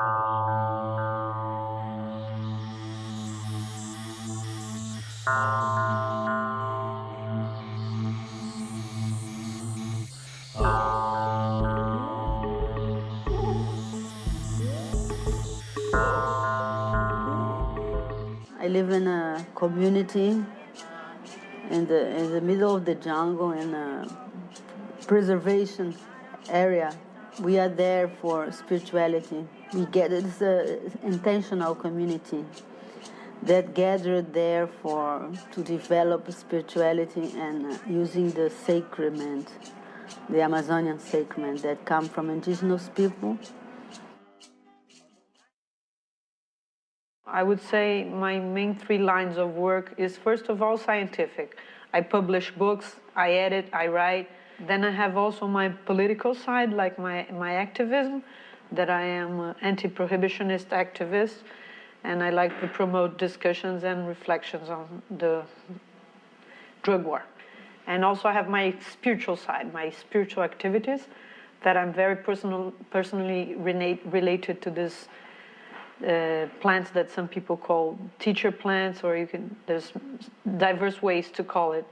I live in a community in the middle of the jungle in a preservation area. We are there for spirituality. It's an intentional community that gathered there to develop spirituality and using the sacrament, the Amazonian sacrament that come from indigenous people. I would say my main 3 lines of work is, first of all, scientific. I publish books, I edit, I write. Then I have also my political side, like my activism, that I am an anti-prohibitionist activist, and I like to promote discussions and reflections on the drug war. And also I have my spiritual side, my spiritual activities, that I'm very personally related to this plants that some people call teacher plants, or there's diverse ways to call it.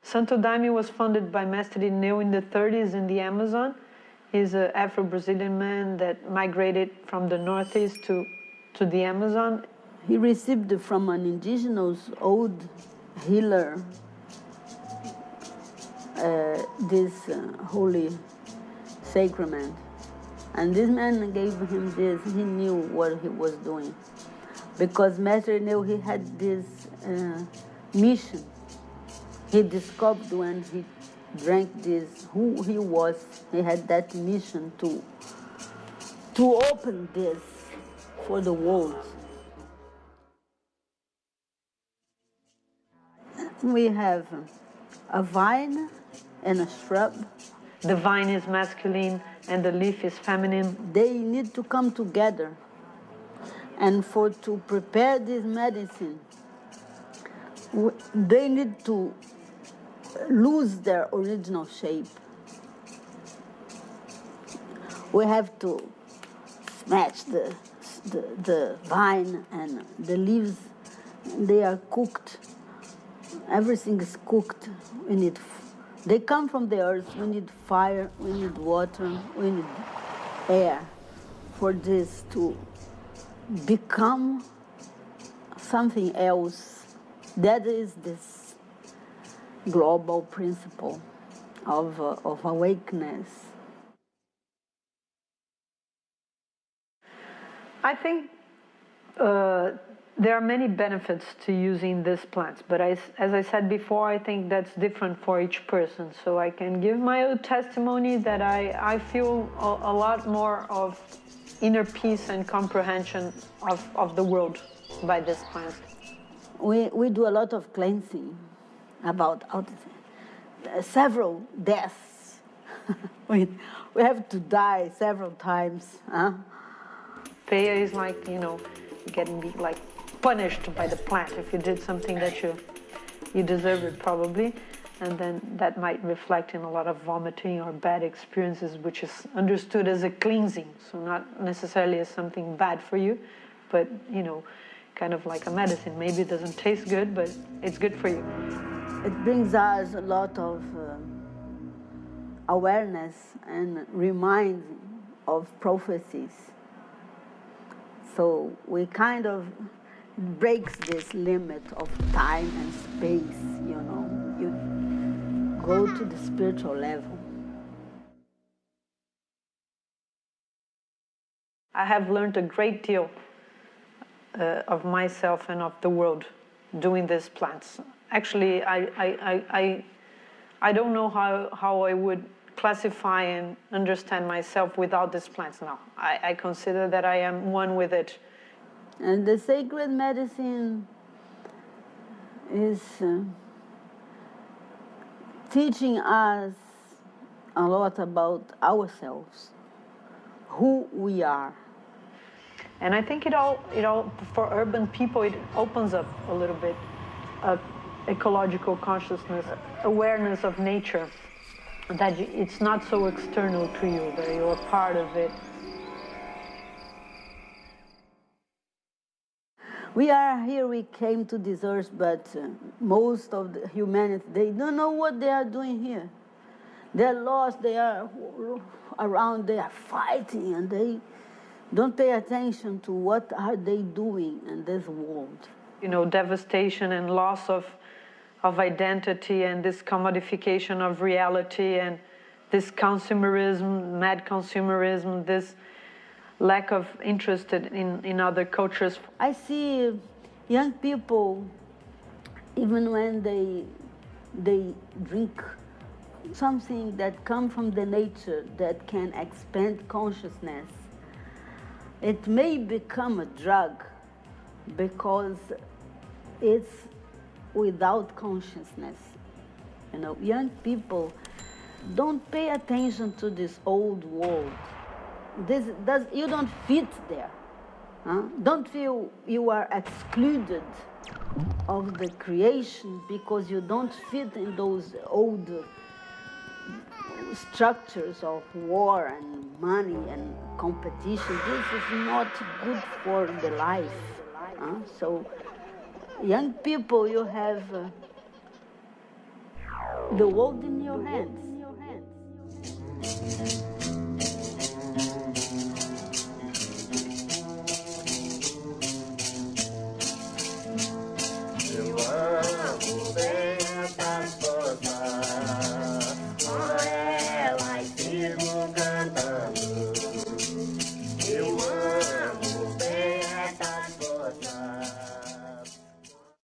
Santo Daime was founded by Mestre Neu in the 30s in the Amazon. He's an Afro-Brazilian man that migrated from the Northeast to the Amazon. He received from an indigenous old healer this holy sacrament. And this man gave him this. He knew what he was doing. Because Mestre Neu, he had this mission. He discovered when he drank this, who he was. He had that mission to open this for the world. We have a vine and a shrub. The vine is masculine and the leaf is feminine. They need to come together. And to prepare this medicine, they need to lose their original shape. We have to smash the vine and the leaves. They are cooked. Everything is cooked. They come from the earth. We need fire, we need water, we need air for this to become something else. That is this global principle of awakeness. I think there are many benefits to using these plants, but as I said before, I think that's different for each person. So I can give my own testimony that I feel a lot more of inner peace and comprehension of the world by this plant. We do a lot of cleansing about several deaths. we have to die several times. Huh? Peya is like, getting like punished by the plant. If you did something that you deserve it probably, and then that might reflect in a lot of vomiting or bad experiences, which is understood as a cleansing, so not necessarily as something bad for you, but kind of like a medicine. Maybe it doesn't taste good, but it's good for you. It brings us a lot of awareness and reminds of prophecies. So we kind of breaks this limit of time and space, You go to the spiritual level. I have learned a great deal of myself and of the world doing these plants. Actually, I don't know how I would classify and understand myself without these plants now. I consider that I am one with it. And the sacred medicine is teaching us a lot about ourselves, who we are. And I think it all for urban people, it opens up a little bit ecological consciousness, awareness of nature. that it's not so external to you, that you're a part of it. We are here, we came to this earth, but most of the humanity, they don't know what they are doing here. They're lost, they are around, they are fighting, and they don't pay attention to what are they doing in this world. You know, devastation and loss of identity, and this commodification of reality, and this consumerism, mad consumerism, this lack of interest in other cultures. I see young people, even when they drink something that comes from the nature that can expand consciousness, it may become a drug because it's without consciousness. You know, young people don't pay attention to this old world. You don't fit there. Huh? Don't feel you are excluded of the creation because you don't fit in those old structures of war and money and competition. This is not good for the life. Huh? So, young people, you have the world in your hands.